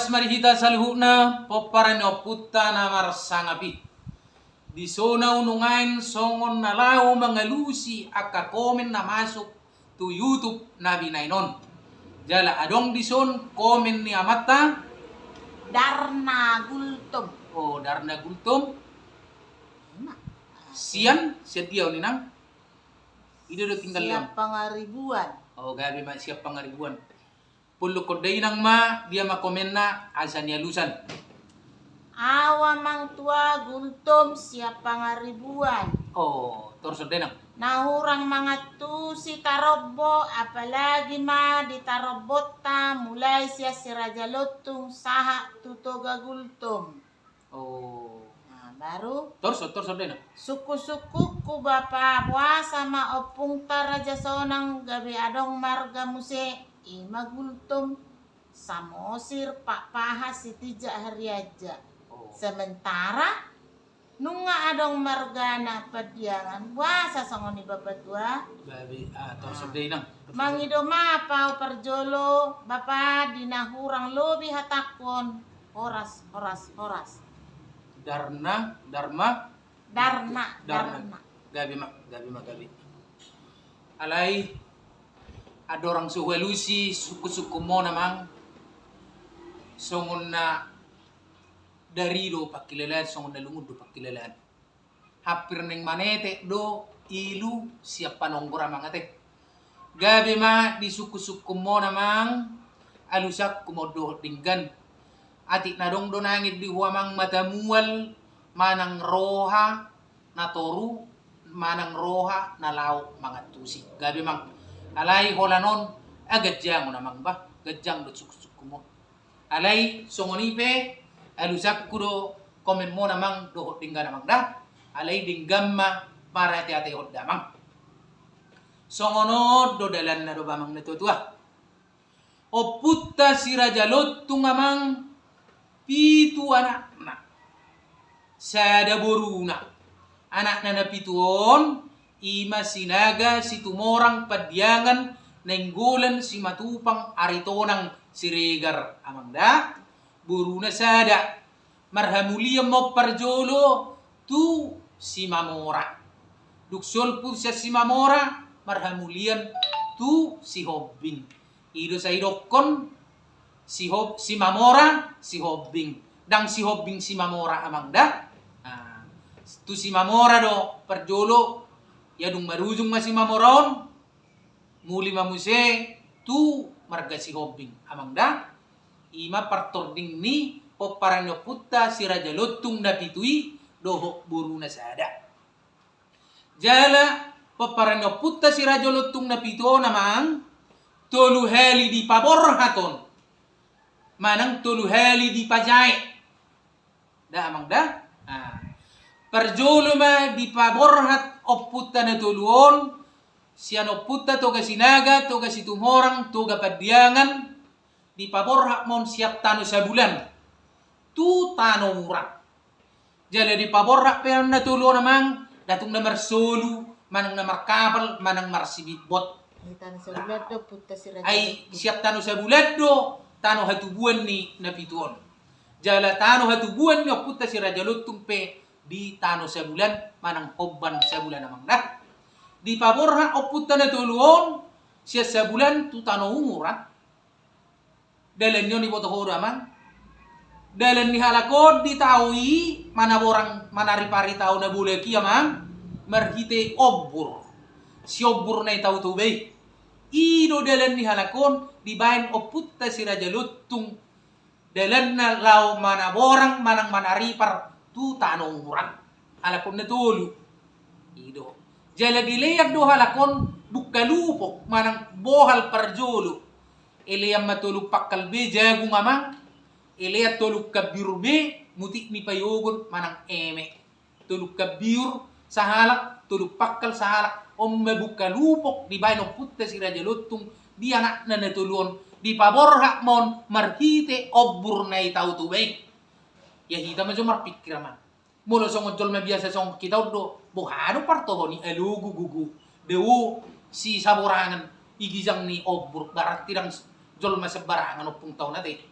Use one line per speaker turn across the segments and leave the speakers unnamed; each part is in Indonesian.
Awas marihita salhuna poparan oputta na marsangapi. Di sona unungain songon na lao mangalusi aka komen na masuk to YouTube na binainon. Jala adong di son komen ni amata
Darna Gultom.
Oh, Darna Gultom. Sian diaw ni nang. Ida do tinggal
siap pangaribuan.
Oh, gabi ma siap pangaribuan. Puluh kodai nang ma dia ma komen na asan yalusan.
Awa mang tua Gultom siap pangaribuan.
Oh, torso denang.
Nahurang mga tu si Tarobo, apalagi ma di Tarobot ta mulai siya si Raja Lotong saha tutoga Gultom.
Oh.
Nah, baru
Torso denang.
suku-suku ku bapa puasa ma opung ta Raja Sonang gabi adong marga muse ima Gultom samosir pak paha si tija hari aja.
Oh.
Sementara nunga adong margana padiangan puasa songon ni bapak tua.
Gabi torso denang.
Mangido mapau perjolo bapa dinahurang lobi hatakon horas.
Darna. Gabi. Alay ada orang suwelusi suku-suku mo namang songon na dari do pakilalaan songon na lungod do pakilalaan. Hapir neng manete do ilu siap panonggora mangate. Gabi ma di suku-suku mo namang alusak kumodo dinggan. Atik na dong do nangit di huamang matamual manang roha na toru manang roha na lau mangatusi. Gabi mang alay holanon agajang mo namang ba? Gajang do suku-suku mo. Alay songonipe alusak kudo komen mo namang do dinggan namang da. Alay dinggam ma para ate hod damang. Songono do dalan na do bamang natutua. O putta si Raja Lotong amang pitu anak na. Sada boruna. Anak na napituon ima sinaga si tumorang padiangan nenggolan si matupang aritonang si Regar amangda buruna sada marhamuliam mo parjolo tu si Mamora duksol pun siya si Mamora marhamulian tu si Hobbing ido sa idokon si Mamora si Hobbing dang si Hobbing si Mamora amangda tu si Mamora do parjolo yadung marujung masih Mamoron muli mamuse tu marga si Hobbing amangda ima partording ni poparano putta si Raja Lotong na pitui dohok buruna sada jala poparano putta si Raja Lotong na pituo namang tolu heli di paborhaton manang tolu heli di pajai da amangda perjolo ma di paborhat oputta na tuluon siyan oputta toga sinaga toga situmorang toga padiangan di paborhat mon siap tano sa bulan tu tano murah jala di paborhat pean na tuluon namang datung na marsolu manang na markabal manang marsibitbot ay siap tano sa bulan do tano hatubuan ni napituon jala tano hatubuan ni oputta si Raja Lotong pe di tano sa bulan manang hobban sa bulan namang na di paborha oputta na tuluon siya sa bulan tu tano umura dalan nyo ni botohoro amang dalan ni halakod di tawi manaborang manaripari tao na bulaki amang marhite obbur si obbur na itaw tubay ido dalan ni halakon di bayan oputta si Raja Lotong dalan na law manaborang manang manaripar tu tanong murang halakon na tulu ido jala dileyak do halakon bukalupok manang bohal parjolo eleyam matuluk pakkalbe jagung amang eleyat tuluk kabirbe mutik ni payogon manang eme tuluk kabir sahalak tuluk pakkal sahalak bukalupok di baino putta si Raja Lotong di anak na natulon di paborha mon marhite obbur na itaw tubay ya hita ma jomar pikraman mulo songo jol ma biasa songo kita do bohano parto ni elugu gugu dewo si saborangan igizang ni obbur barat tirang jol ma sebarangan opung taw nate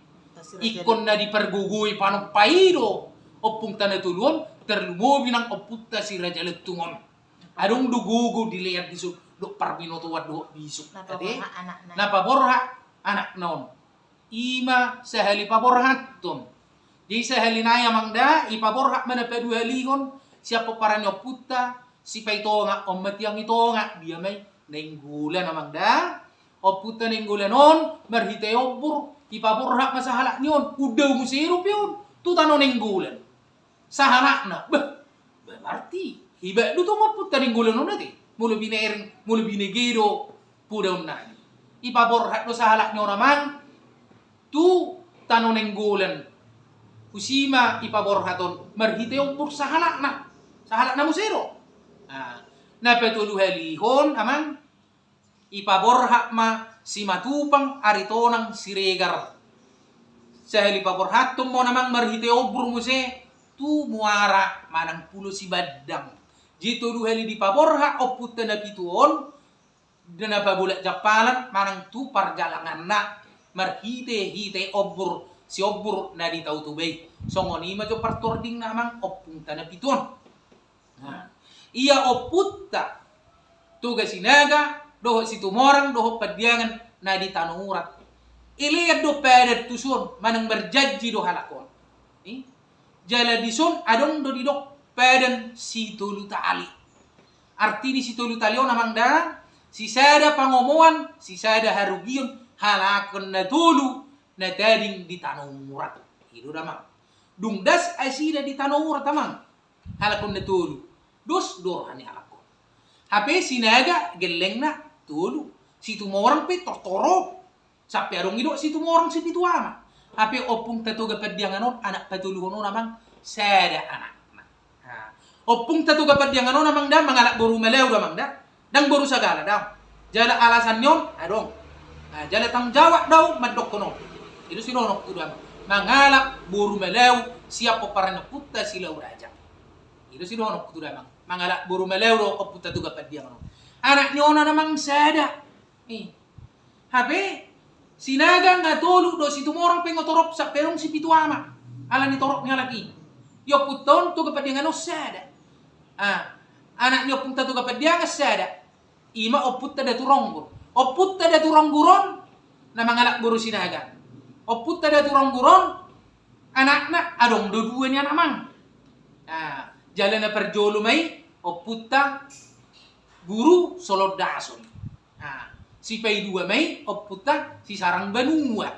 ikon na di pergugui panong paido opung tanah tuluan terlumobi ng oputta si Raja Letungon adong dugugo dilihat disu do parbinoto wado bisuk tadi napaborha anak naon ima sahali paborha tom di sahali naya mangda ipaborha mana pedua lihon siapa paranyo putta si paitonga omet yang itonga dia may nenggulan mangda oputta nenggulan on marhite obur ipaborha masahala nyon udah musirup yun tutano nenggulan sahanakna berarti iba du to maputta nenggulan on nati mulu binegero pudaw na ipaborha do sahala nyo naman tu tano nenggulan kusima ipaborha ton marhite obur sahala na musiro na petuluhe lihon amang ipaborha ma si matupang aritonang siregar sahali paborha tom mo namang marhite obur muse tu muara manang pulo si badang jito duheli di paborha oputta na pituon dana babulak japalan manang tu parjalangan na marhite obur si obur na di tau tubay songoni majo partording namang opung tanah pituon iya oputta tuga sinaga doho situ morang doho padiangan na di tanurat iliad do padat tusun manang berjanji do halakon jala dison adong do didok padan si tulu tali arti di si tulu tali namang da si sada pangomoan si sada harugion halakon na tulu na dading di tanurat itu damang dungdas asida di tanurat tamang halakon na tulu dos dorhani halakon hape sinaga geleng na tulu si tumorang pe tortoro sampai adong idok si tumorang si pituama hape opung tatuga padianganon anak patuluhono namang sada anak opung tatuga padianganon namang da mangalak boru melew damang da dang boru sagala daw jala alasan nyon adong jala tang jawab daw madok kono itu sinonok tu damang mangalak boru melew siapa parana putta silau raja itu sinonok tu damang mangalak boru melew do opung tatuga padianganon anak nyona namang sada hape sinaga nga tolu do si tumorang pengotorop sa perong si pituama ala ni torok nga laki yo puton to kapadiangan sada anak nyo punta to kapadiangan sada ima oputta da turongguron na mangalak buru sinaga oputta da turongguron anak adong do dua niya namang jalan na perjolo may oputta guru solodason si pay dua may oputta si sarang banua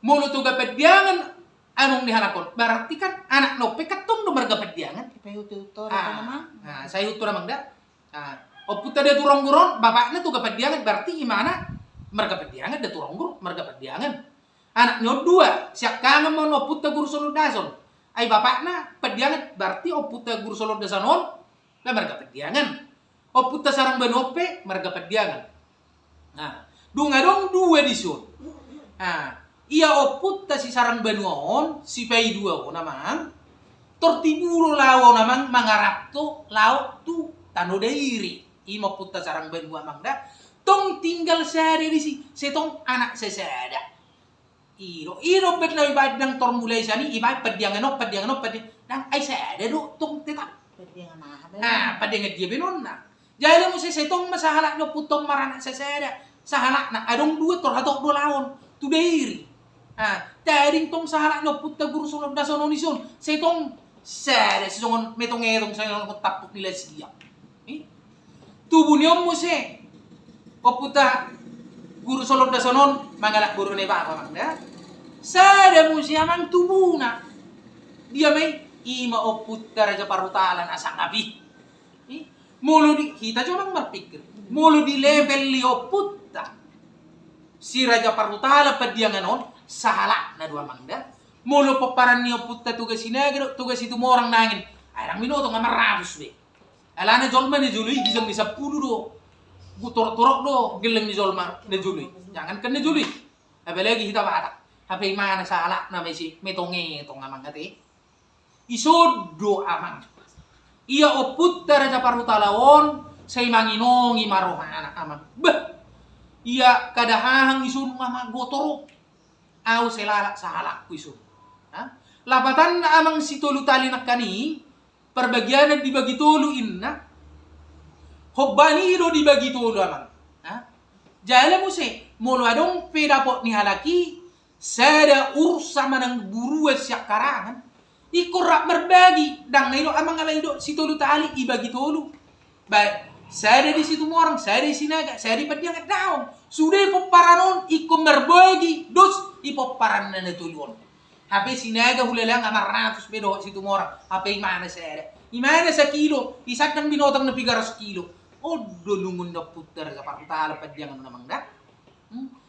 molo to kapadiangan anong nihalakon berarti kan anak no pekatong do marga padiangan
pay utur namang
saya utur namang da oputta da turongguron bapakna to kapadiangan berarti gimana marga padiangan da turonggur marga padiangan anak nyo dua siak kangen mo oputta guru solodason ay bapakna padiangan berarti oputta guru solodasanon la marga padiangan oputta sarang banope marga padiangan dungadong dua disun iya oputta si sarang banuon si pay dua namang tortibulo lawo namang mangarakto law tu tano dairi ima putta sarang banua mangda tong tinggal sada di si setong anak sesada iro bet na ibad ng tormulay sani ibad padiangan dan ay sada do tong tetap padiangan dia benon na jala mo setong masahala nyo putong marana sesada sahala na adong dua torhatok do lawon tu dairi taring tong sahala no putta guru sulod da sononison setong sada sesongon metong sa tapok nila siya tubo niyo mo putta guru sulod da sonon mangalak guru ne bapa mangda sada mo siya mang tubo na dia may ima oputta raja parutalan asang abi mulu di kita cuma berpikir mulu di level li oputta si raja parutala padianganon sahala na dua mangda mulu paparan ni oputta tugas sinagro tugas itu mo orang nangin ayang minuto nga marabus be alana jolma ni jului gisang ni 10 do gutorok do geleng ni jolma ni jului jangan kan ni jului apalagi kita bata hape mana sahala na may si metonge tong amang kati isodo amang iya oputta raja parutalawon say manginongi marohana amang bah iya kadahang isun mama gotorok au selala sahalak kuisu. Lapatan na amang si tolu tali na kani, perbagian dibagi tolu inna, hobbani do dibagi tolu amang. Jala mo se, molo adong pedapot ni halaki, sada ursa manang buruan siya karangan, ikurak berbagi, dang na ilo amang alay do, si tolu tali, ibagi tolu. Baik, sada di situ morang, sada di sinaga, sada di padiangat daon. Sudah ipoparanon, ikum berbagi, dos ipoparan na natulon. Hape sinaga hulalang amaratos bedo situ morang, hape imana sada. Imana sa kilo, isak ng binotang na 300 kilo. O dolungon na putar sa partala padiangan namang da.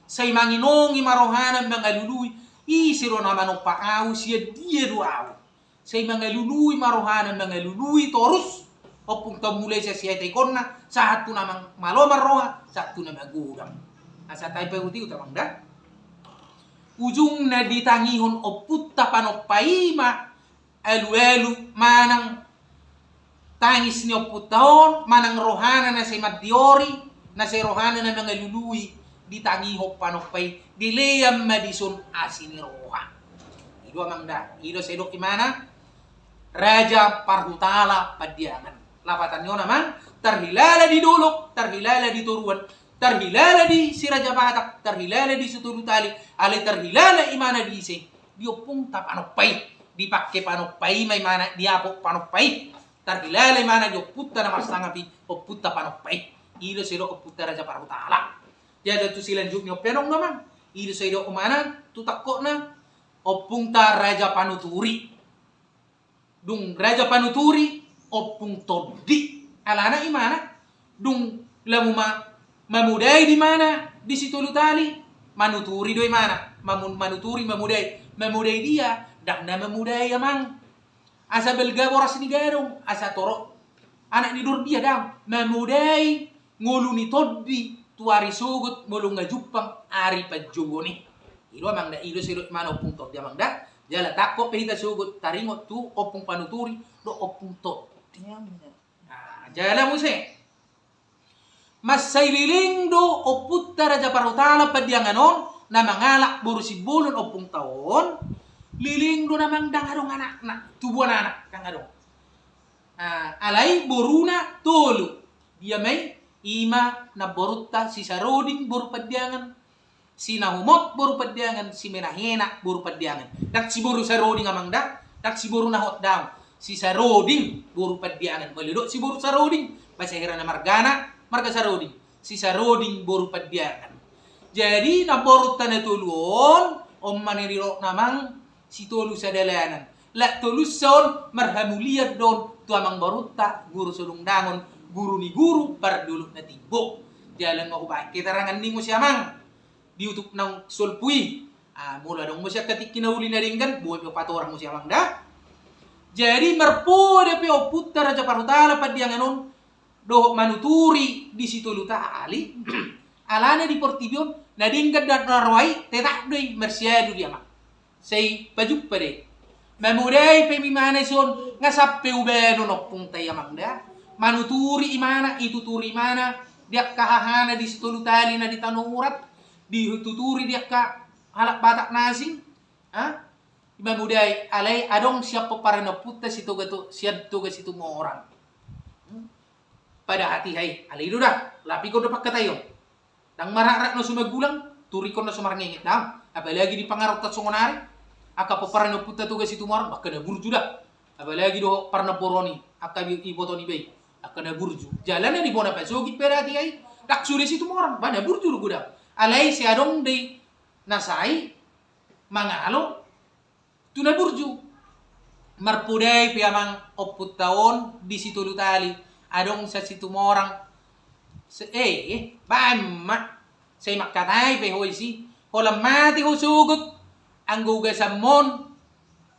Say manginong imarohanan mga luluy, isiro naman o paaw siya diya duaw. Say mga luluy marohanan mga luluy torus, o punta mulai sa siya taikon na, sa hatu namang malomar roha, sa hatu namang gudang. Asa tayo pa uti utamang da. Ujung na ditangihon o putta panopaima, elu-elu manang tangis ni o puttahon, manang rohana na say madiori, na say rohana na mga luluy, ditangiho panopay, dileyam madison asini roha. Ido amang da. Ido sa idok imana, Raja Parhutala Padiangan. Lapatan nyo naman, terhilala di dulok, terhilala di turuan, terhilala di si Raja Batak, terhilala di Sutulutali, alay terhilala imana di isi, diopong tapanopay, dipakai panopay, may mana diapok panopay, terhilala imana dioputta na masangapi, oputta panopay, ilo silo oputta Raja Parhutala. Jadi tu selanjutnya penong naman, ilo sa ido umana, tutakko na, opung ta Raja Panuturi, dung Raja Panuturi, opung todi, alana imana, dung lamuma mamudai di mana di situ lutali, manuturi do imana, manuturi mamudai dia, dak na mamudai amang, asa belga boras ni garong, asa toro, anak ni dur dia dam, mamudai ngolu ni todi, tuari sugut mulu ngajupang ari pajugoni. Ilo amang da ilo silo mana opung todi amang da, jala takko pehita sugut taringot tu opung panuturi do opung todi. Jala mo se. Mas saililing do oputta Raja Parhutala padianganon na mangalak burusi bulon opung taon liling do namang dangadong anak na tubuan anak dangadong. Alay boruna tolu dia may ima na borutta si Saroding buru padiangan, si Nahumot buru padiangan, si Menahena buru padiangan. Dak si buru Saroding amang dak si buru Nahot daw. Si Saroding buru padiangan. Balidok si buru Saroding, bahasa Hirana marga Saroding. Si Saroding buru padiangan. Jadi na borutan na tuluon, om maniriro namang si tulu sa dalanan. La tuluson marhamuliyad don tuamang borutta guru sulung dangon guru ni guru parduluk na tibo. Jalan mo ba kitarangan ni mo siya mang diutup ng sulpui. Mula dong mo siya katik kinahuli na ringgan buhay mo patorang mo siya mang da. Jadi merpode pe oputta Raja Parhutala padianganon do manuturi di situ lutali. Alana di Portibion na dingkat dan narwai tetak doi mersiadu dia mak. Say pajuk pade. Mamudai pe mimana son ngasappe ubeno nopung tayamang da. Manuturi imana itu turi mana dia kahahana di situ lutali na di tanurat dituturi dia ka halak batak nasing. Mamudai alay adong siapa para naputa situ gato siap tu situ mo orang. Pada hati hai alay do dah lapi ko dapat katayo. Dang mararak no sumagulang turi ko na sumarngengit dam. Apalagi di pangarot tat songonari aka para naputa tu situ mo orang bakka na burju dah. Apalagi do parna poroni aka iboto ni bay aka na burju. Jalan di bona pa sogi pada hati hai dak suri situ mo orang bana burju do guda. Alay si adong de nasai mangalo tuna burju marpudai piamang oput taon di situ lutali adong sa situ morang bama say makatay pe hoy si holam mati ho sugut ang guga sa mon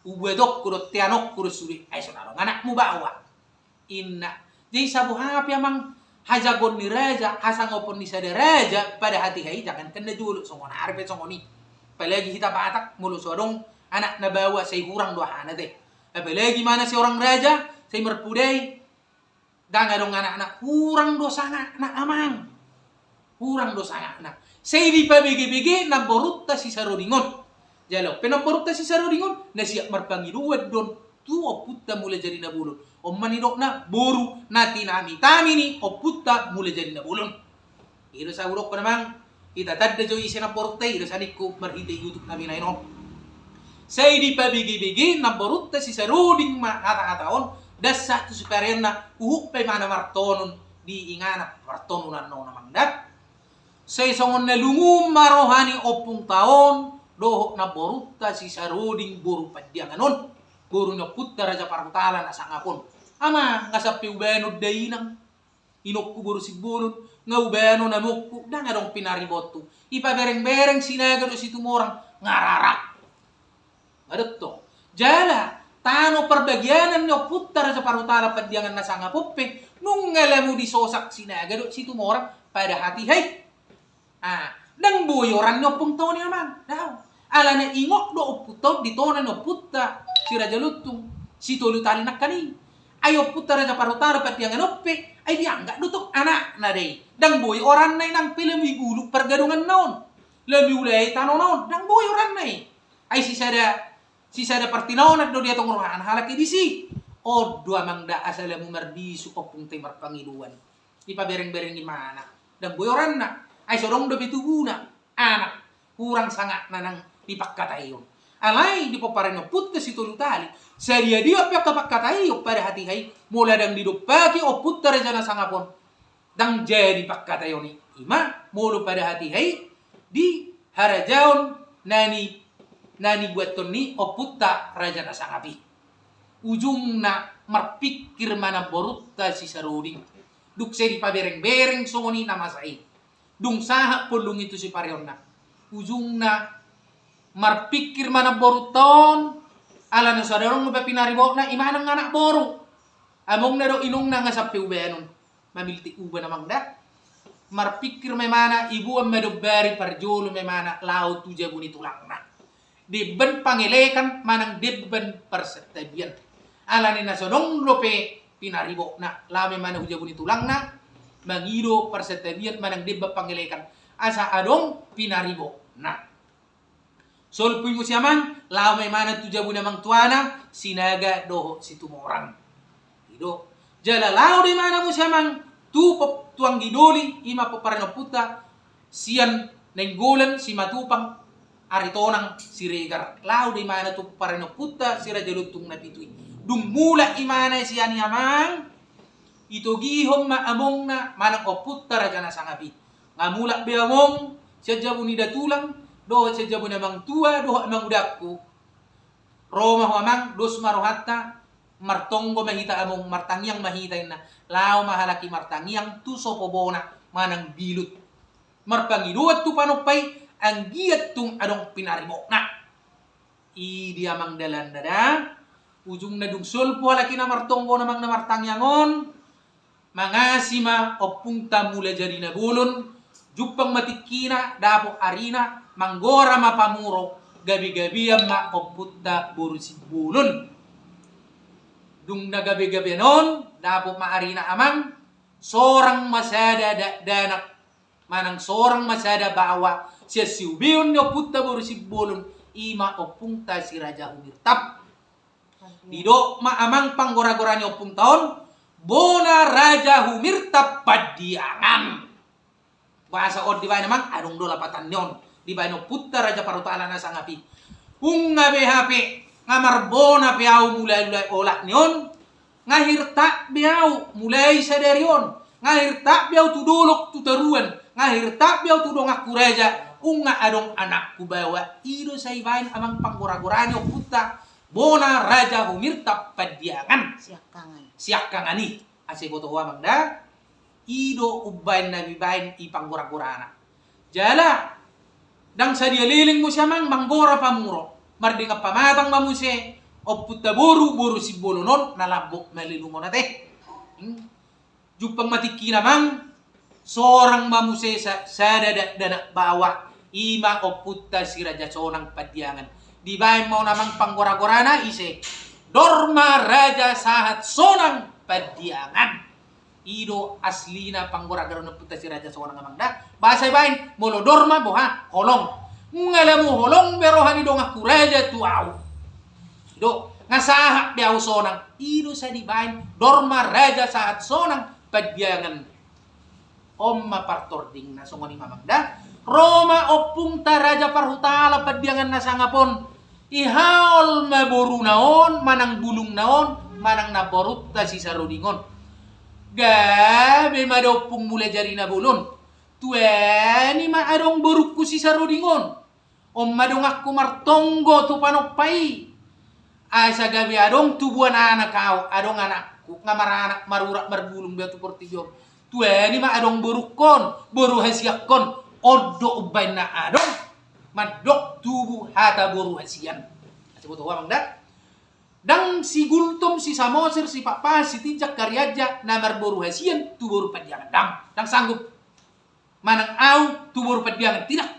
ubedok kurot tianok kurot suri ay sonarong anak mo bawa inna di sa buha piamang hajagon ni raja hasang opon ni sa raja pada hati hay jangan kena dulu songon arpe songoni palagi kita batak mulu sodong anak na bawa say hurang doha na te. Apalagi mana si orang raja, say merpudai, dangadong anak-anak, hurang dosa na amang. Hurang dosa na. Say di pa bigi-bigi, na borutta si Sarodingon. Jalo, penamborot si sarodingon, na siya marpangiluwad doon, tu oputta mula jadi na bulon. O manidok na, boru, na tinami-tami ni, oputta mula jadi na bulon. Ito sa urok ko namang, itatad na jo isi na porte, ito sa ko marhita YouTube namin na ino. Sa hindi pa bigi-bigi, namborot si saroding makata-kataon, dasa to si paren na, uhuk pa mana martonon, di ingana, martonon no namang dak. Sa isang na lungum marohani opung taon, dohok na boruta si saroding buru padyanganon. Buru na putta raja parutala na sangapon. Ama nga sa piubeno dainang. Inokku buru si bulun. Nga ubeno na mukku. Da nga dong pinariboto. Ipabereng-bereng sinaga do si tumorang ngararak. Adot to. Jala. Tano perbagyanan nyo putta raja parutala padyangan na sangapuppe. Nung ngalamu di sosak sinaga do si tumorang pada hati hay. Nang buyoran nyo pung taon naman. Ala na ingok do oputod dito na no putta si Raja Lutung si tulu tali nak kani. Ayo putta Raja Parutara pati yang anoppe ay diangga dutok anak na day. Dang buyoran na nang film iguluk pergadungan naon. Lebih ulay tano naon dang buyoran na ay si sada partinaon at do dia tong rohan halaki disi. O dua mangda asala mo marbisu opung temar pangiluan. Ipabereng-bereng di mana. Dang buyoran na ay sorong do bituguna anak kurang sangat nanang dipagkatayo. Alay di papareno putta si tulutali. Saria dia pia kapagkatayo pada hati hay mula dang didupaki o putta reja na sangapon. Dang jadi pagkatayo ni ima mulu pada hati hay di harajaon nani buaton ni o putta raja na sangapi. Ujung na marpikir mana borutta si saroding. Duk se di pabereng-bereng songoni nama sai. Dung sahak pulung itu si pareon na. Ujung na marpikir mana boruton ala na sadarong mapapinaribok na imanang anak boru. Among na do inong na nga sa piubenon. Mamilti uba namang da. Marpikir may mana ibu ang madubari parjolo may mana laut tuja buni tulang na. Diben pangilekan manang diben persetabian. Ala ni nasonong lope pinaribok na. Lame mana huja buni tulang na. Mangido persetabian manang diben pangilekan. Asa adong pinaribo na. Solpuy mo siya man, lao may mana tuja mo namang tuana, sinaga doho si tumorang. Ido. Jala lao di mana mo siya man, tuang gidoli, ima po parang puta, siyan nenggolan si matupang, aritonang si regar. Lao di mana tu parang puta, si Raja Lutung na pituy. Dung mula imana siya ni amang, ito gihom maamong na manang oputta raja na sangapi. Ngamulak beamong siya jabo ni datulang do siya jabo namang tua do amang udakku Roma ho amang dos marohatta martonggo mahita among martangyang mahita na lao mahalaki martangyang tuso pobona manang bilut marpangiduat tu panupay ang giat tung adong pinarimo na idi amang dalan dada ujung na dung sulpo halaki na martonggo namang na martangyangon mangasima opungta mula jadi na bulon jupang matikina dapo arina manggora mapamuro gabi-gabian ma oputta burusi bulon dung na gabi-gabi non dapo maarina amang sorang masada danak manang sorang masada bawa siya siubion ni oputta burusi bulon ima opungta si Raja Humirtap dido maamang panggora-gora ni opung taon bona Raja Humirtap padiangan bahasa od di bayi namang adong do lapatan nyon di bayi no putta Raja Parutala na sangapi unga BHP ngamar bona piau mulai olak nyon ngahirta biau mulai sadarion ngahirta biau tu dolok tu teruan ngahirta biau tu dong aku raja unga adong anakku bawa ido say bayi amang panggora-goranyo putta bona Raja Humirtap padiangan siak kangani ase boto amang da ido ubain na bibain ipanggora-gorana. Jala, dang sa dialiling mo siya mang manggora pamuro. Marding ang pamatang mamuse, o puta boru si bolonon, nalabok malilumo na te. Jupang matiki namang, sorang mamuse sa danak bawa, ima o puta si Raja Sonang Padiangan. Di bain mo namang panggora-gorana, ise, Dorma Raja Sahat Sonang Padiangan. Ido aslina panggora-gora na puta si Raja Sonang Amangda. Bahasa bain, molodorma boha, kolong. ngalamu holong berohani dong aku raja tuau. Do ngasaha biau sonang ido sa dibain dorma raja saat sonang padyangan omma partording na songoni mamangda Roma opung ta raja parhutala padyangan na sangapon ihaol maboru naon manang bulung naon manang naborut ta si sarodingon gabe madopung mulai jari na bulon tueni ma adong borukku si sarodingon omma dong aku martonggo tu panopai asa gabe adong tubuan anak kau adong anakku ngamaranak marurak marbulung batu portijo tueni ma adong borukon boru hasiakon odo ubain na adong madok tubuh hata boru hasian sebut wamang dak dang si gultum si samosir si papa si tijak karyaja namar boru hasian tu boru padyangan dang sanggup manang au tu boru padyangan tidak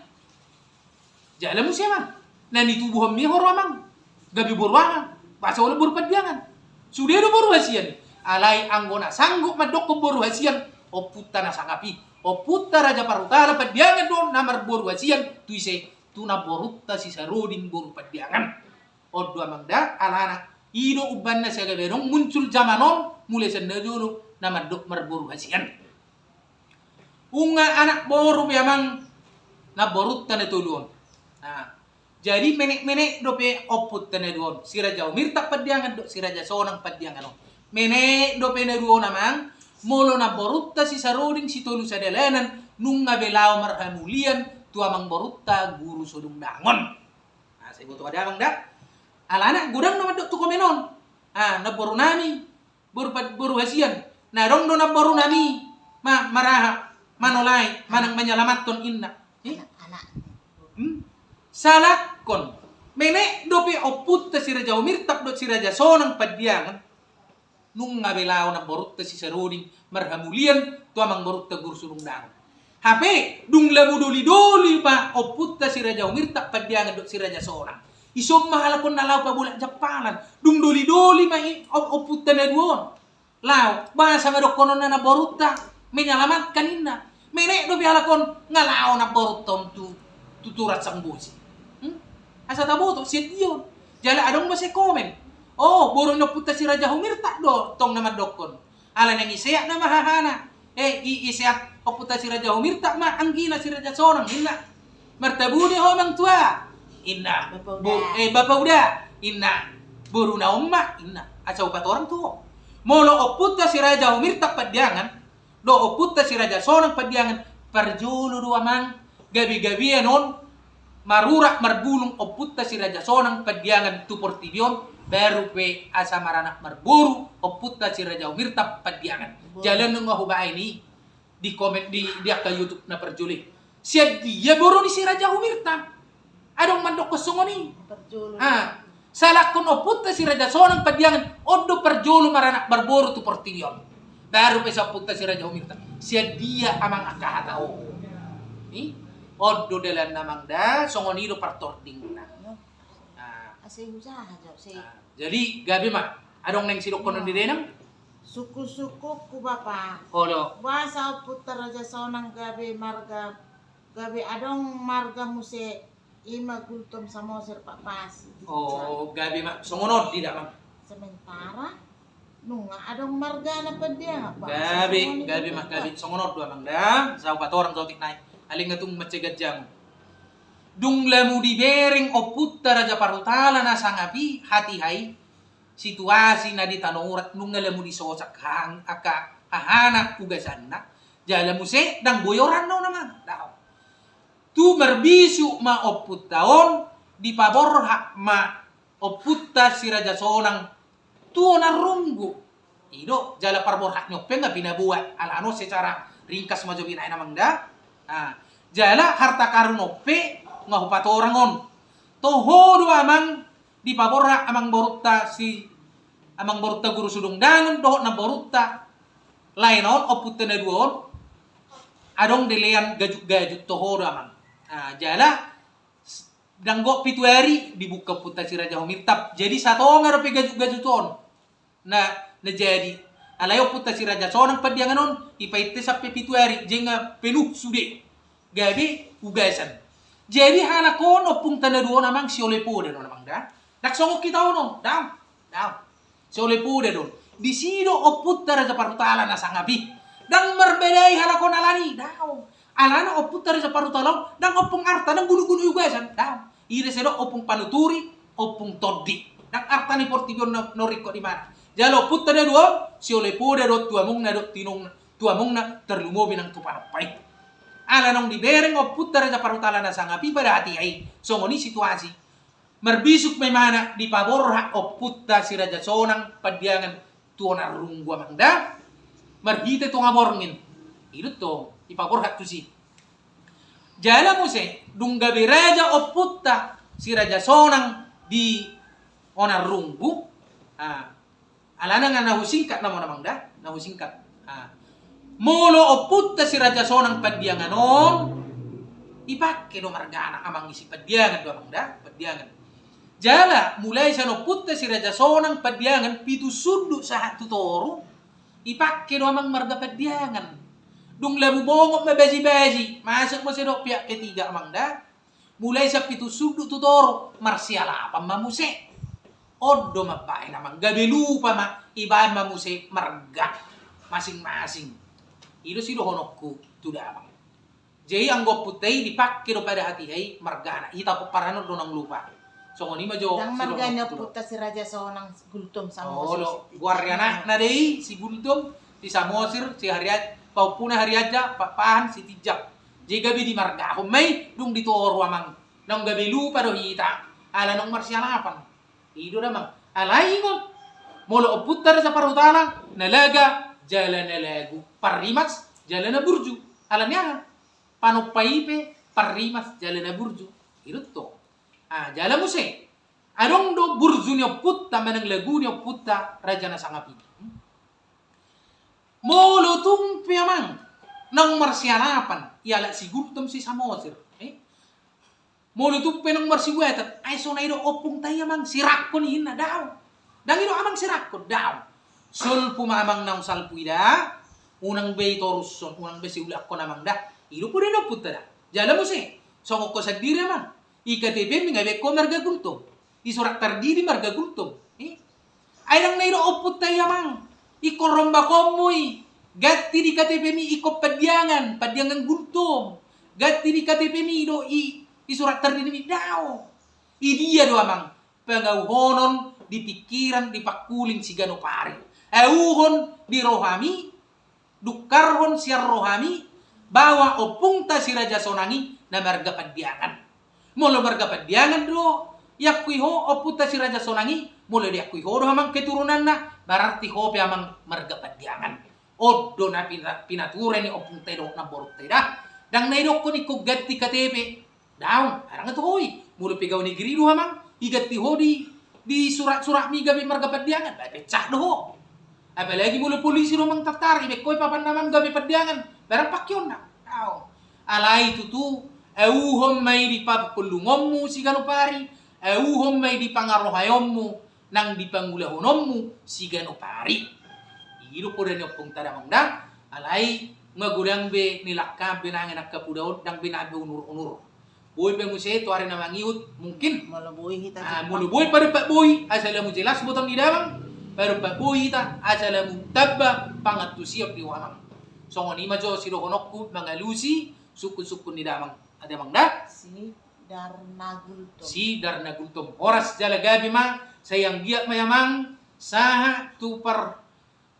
jalamu siapa nani tubuh mihor wamang gabi boruangan bahasa oleh boru padyangan sudah do boru hasian alai anggona sanggup madok ko boru hasian oputta na sangapi oputta raja parutara padyangan don namar boru hasian tuise tuna borutta si sarodin boru padyangan odo amangda alana ido ubanna sa gabi dong muncul zamanon mulai senda dulu namar dok marboru hasian unga anak boru biamang na borutta na tulun nah jadi menek dope oput tene duon si raja umirta padyangan do si raja sonang padyangan no menek dope na duon namang molo na borutta si saroding si tolu sa dalanan nung ngabelao marhamulian tu amang borutta guru sodung dangon nah saya butuh ada amang dak alana gudang na madok tu komenon na boru nami boru hasian na rong do na boru nami maraha manolai manang menyelamatkan inna
anak
salakon menek dope oput ta si raja umirtak dot si raja sonang padyangan nung ngabelao na borut ta si saroding marhamulian tu amang borut ta guru sulung dangon hape dung labu doli pa oput ta si raja umirtak padyangan dot si raja sonang isom mahalakon na law pa bulak japalan dung doli ma oput ta na duon law bahasa ngadok konon na borut ta menyelamatkan inna menek dope halakon ngalao na borut tom tu tuturat sang busi asa taboto siya diyon jala adong masih komen oh borong na puta si raja humirta do tong na madokon ala nang iseyak na mahahana iseyak o puta si raja humirta ma anggina si raja sonang inna martabuni ho mang tua inna bapa udah inna boru na umma inna asa upat orang tuo molo o puta si raja humirta padyangan do o puta si raja sonang padyangan parjulu dua mang gabi-gabian on marurak marbulung oputta si raja sonang padyangan tu portibion baru pe asa maranak marburu oputta si raja umirta padyangan jalan nung huba ini di komen di akta YouTube na perjuli siya dia boru ni si raja umirta adong mandok kosongoni salakon oputta si raja sonang padyangan odo perjulu maranak marburu tu portibion baru pe sa oputta si raja umirta siya dia amang akahatao odo dalan namangda songonido partording na.
Asih usaha sih.
Jadi gabi mah adong neng sidok konon di denang?
Suku-suku ku bapa.
Odo.
Bahasa putar raja sonang gabi marga gabi adong marga muse ima gultom samosir pak pas.
Oh gabi mah songonod tidak mah.
Sementara nunga adong marga na padya apa?
Gabi mah gabi songonod dua mangda. Sa upat orang zotik naik. Aling ngatong matsegat jam. Dung lamu di bereng oputta raja parutala na sangapi hati hai situasi na di tanorat nung lamu di sosak hang aka hahana ugasan na jalamu se dang boyoran no naman daw tu merbisu ma oputtaon di paborha ma oputta si raja sonang tu na runggu ido jala parborha nyope nga pinabuat alano secara ringkas majo binay namang da jala harta karun ope ngahupat orang on toho dua amang di paborra amang borutta guru sudung dangon doh na borutta lain on oputta na duon adong delean gajuk toho dua amang jala danggo pituari dibuka puta si raja humirtap jadi satu ngarope gajuk on na jadi alayo puta si raja sonang padyangan on ipaitte sappe pituari jenga penuh sude gabi ugasan Jadi halakon opung tanda duo namang si oleh pode no namang dah. Dak songok kita ono, down. Si oleh pode don. Di sido oput tara sa parutala na sangabi. Dang merbedai halakon alani, down. Alana oput tara sa parutala, dang opung arta dang gunu-gunu yugasan, down. Ire sedo opung panuturi, opung toddi. Dang arta ni portibion no riko di mana. Jalo oput tara duo, si oleh pode do tuamung na do tinong tuamung na terlumobi ng tupanapai. Ala nong dibereng o putar sa parutala na sangapi pada hati ay so ngoni situasi merbisuk may mana di paborha o putta si Raja Sonang padyangan tuona rungwa mangda merbite to ngaborngin idut to di paborha tu si jala mo se dungga beraja o putta si Raja Sonang di ona runggu alana nga nahusingkat na mo namangda nahusingkat molo o putta si Raja Sonang padyangan on ipakke no margana amang isi padyangan do amangda padyangan jala mulai sa no putta si Raja Sonang padyangan pitu sudu sa tutoro ipakke do amang marga padyangan dung labu bongok mabaji-baji masuk mo sedok pihak ketiga amangda mulai sa pitu sudu tutoro marsiala apa mamuse oddo mapain amang gabe lupa ma ibahan mamuse marga masing-masing ilo silo honokku tuda abang. Jadi anggo putih dipakai do pada hati hai margana. Ita po parano do nang lupa. So ngoni majo
dang margana puta si Raja Sonang gultom samosir.
Oh, guardiana na dei si gultom si samosir si hariat paupuna hariaja papahan si tijak. Jadi gabi di marga. May dung ditoro amang nang gabi lupa do hita. Ala nang marsialapan. Ido damang. Alai ngom. Molo putar sa parutala nalaga jalan lagu parimas jalan burju alannya pano paipe parimas jalan burju itu to jalan muse adong do burju nya putta menang lagu nya putta raja na sangapi molo tumpi amang nang marsialapan iala si gultom si samosir molo tumpi nang marsiwetat ay so na ido opung tayo amang sirakon hinna daw dang ido amang sirakon daw sulpu mamang nang salpuida unang be torusson unang be siulak ko namang da ilu po rin o puta da jala mo se songok ko sa diri man IKTP mi ngabe ko marga gulto isurak tardiri marga gulto ay lang nairo o puta yamang ikoromba ko mo'y gatti di KTP mi ikop padyangan gulto gatti di KTP mi do isurak tardiri mi daw idia do amang pangauhonon di pikiran di pakuling si Ganopari euhon di rohami dukarhon siar rohami bawa opungta si Raja Sonangi na marga padyangan molo marga padyangan do yakuiho oputa si Raja Sonangi molo yakuiho do hamang keturunan na berarti ho pe amang marga padyangan oddo na pinature ni opungta do na borte da dang naidok ko ni kugatti KTP daun arang to hoy molo pigaw ni giri do hamang igatti ho di surat-surat mi gabi marga padyangan pecah do apalagi mulu polisi romang tatar ibe koy papan namang gabi padyangan barang pakyon na alai tutu euhom may di papulungommu si Ganopari euhom may di pangarohayommu nang di pangulahonommu si Ganopari ido po rin yung pong tadamang da alai magulang be nilakka binangin akapudaw dang binabe unur-unur boy pe muse to ari namang iut mungkin
Malaboy hita.
muluboy para pak boy asala mo jelas botong di damang pero pak boy ta asala mo tabba pangatusiop di wamang so ngoni majo siro honokku mangalusi sukun-sukun di damang ada mang da si Darna Gultom oras jala gabi ma sayang giat mayamang saha tupar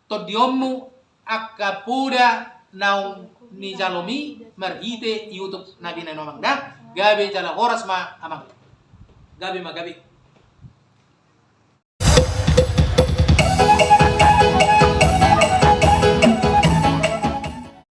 todiomu akapuda naung ni jalomi marhite YouTube nabi na nomang da gabi jala oras ma amang gabi